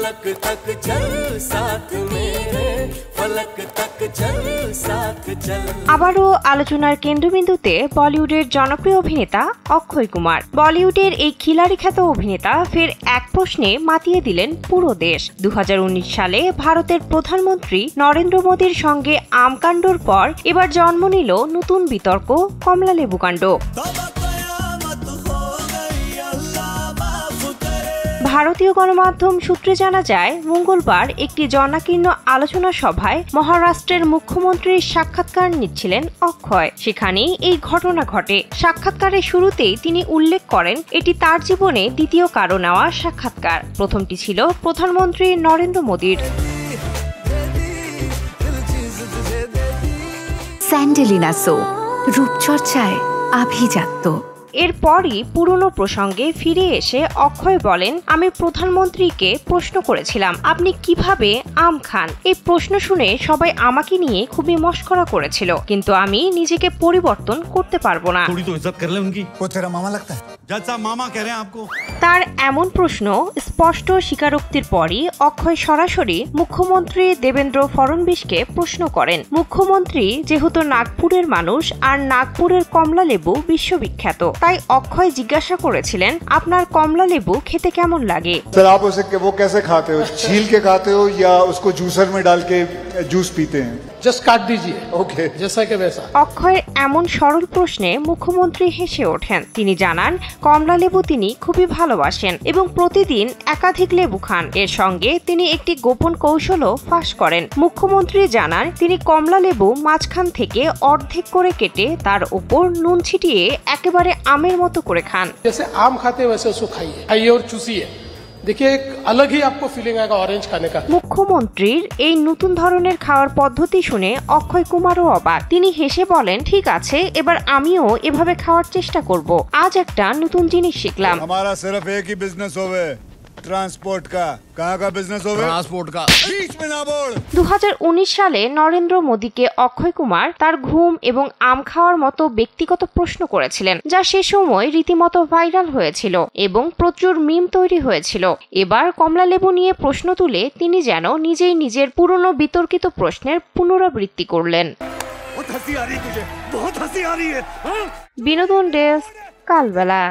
फलक तक चल साथ मेरे, फलक तक चल साथ चल। আবারও আলোচনার কেন্দ্রবিন্দুতে বলিউডের জনপ্রিয় অভিনেতা অক্ষয় কুমার। বলিউডের এই খিলাড়ি খ্যাত অভিনেতা ফের এক প্রশ্নে মাতিয়ে দিলেন পুরো দেশ। 2019 সালে ভারতের প্রধানমন্ত্রী নরেন্দ্র মোদীর সঙ্গে আমকাণ্ডর পর এবার জন্ম নিল নতুন বিতর্ক কমলালেবু কাণ্ড। ভারতীয় গণমাধ্যম সূত্রে জানা যায়, মঙ্গলবার একটি জনাকীর্ণ আলোচনা সভায় মহারাষ্ট্রের মুখ্যমন্ত্রীর সাক্ষাৎকার নিচ্ছিলেন অক্ষয়। সেখানেই এই ঘটনা ঘটে। সাক্ষাৎকারের শুরুতেই তিনি উল্লেখ করেন, এটি তার জীবনে দ্বিতীয় কারো নেওয়া সাক্ষাৎকার। প্রথমটি ছিল প্রধানমন্ত্রী নরেন্দ্র মোদীর। স্যান্ডেলিনা সো, রূপচর্চায় আভিজাত্য। এরপরই পুরনো প্রসঙ্গে ফিরে এসে অক্ষয় বলেন, আমি প্রধানমন্ত্রীকে প্রশ্ন করেছিলাম, আপনি কিভাবে আম খান? এই প্রশ্ন শুনে সবাই আমাকে নিয়ে খুবই মস্করা করেছিল, কিন্তু আমি নিজেকে পরিবর্তন করতে পারবো না। তার এমন প্রশ্ন স্পষ্ট স্বীকারোক্তির পরই অক্ষয় সরাসরি মুখ্যমন্ত্রী দেবেন্দ্র ফড়নবিসকে প্রশ্ন করেন। মুখ্যমন্ত্রী যেহেতু নাগপুরের মানুষ আর নাগপুরের কমলালেবু বিশ্ববিখ্যাত, তাই অক্ষয় জিজ্ঞাসা করেছিলেন, আপনার কমলালেবু খেতে কেমন লাগে? স্যার, आप उसे वो कैसे खाते हो? छील के खाते हो या उसको जूसर में डाल के जूस पीते हैं? जस्ट काट दीजिए, ओके, जैसा कि वैसा। অক্ষয়ের এমন সরল প্রশ্নে মুখ্যমন্ত্রী হেসে ওঠেন। তিনি জানান, কমলালেবু তিনি খুবই ভালোবাসেন এবং প্রতিদিন একাধিক লেবু খান। এর সঙ্গে তিনি একটি গোপন কৌশলও ফাঁস করেন। মুখ্যমন্ত্রী জানান, তিনি কমলালেবু মাঝখান থেকে অর্ধেক করে কেটে তার উপর নুন ছিটিয়ে একেবারে আমের মতো করে খান। जैसे आम खाते हैं वैसे उसको खाइए, खाइए और चूसिए। देखिए, एक अलग ही आपको फीलिंग आएगा ऑरेंज खाने का। মুখ্যমন্ত্রীর এই নতুন ধরনের খাওয়ার পদ্ধতি শুনে অক্ষয় কুমারও অবাক। তিনি হেসে বলেন, ঠিক আছে, এবার আমিও এভাবে খাওয়ার চেষ্টা করব। আজ একটা নতুন জিনিস শিখলাম। हमारा सिर्फ एक ही बिजनेस होवे, ट्रांसपोर्ट का। कहाँ का बिजनेस होवे? ट्रांसपोर्ट का। बीच में ना बोल। 2019 সালে নরেন্দ্র মোদীকে অক্ষয় কুমার তার ঘুম এবং আম খাওয়ার মতো ব্যক্তিগত প্রশ্ন করেছিলেন, যা সে সময় রীতিমতো ভাইরাল হয়েছিল এবং প্রচুর মিম তৈরি হয়েছিল। এবার কমলালেবু নিয়ে প্রশ্ন তুলে তিনি যেন নিজেই নিজের পুরনো বিতর্কিত প্রশ্নের পুনরাবৃত্তি করলেন। বিনোদন ডেস্ক, কালবেলা।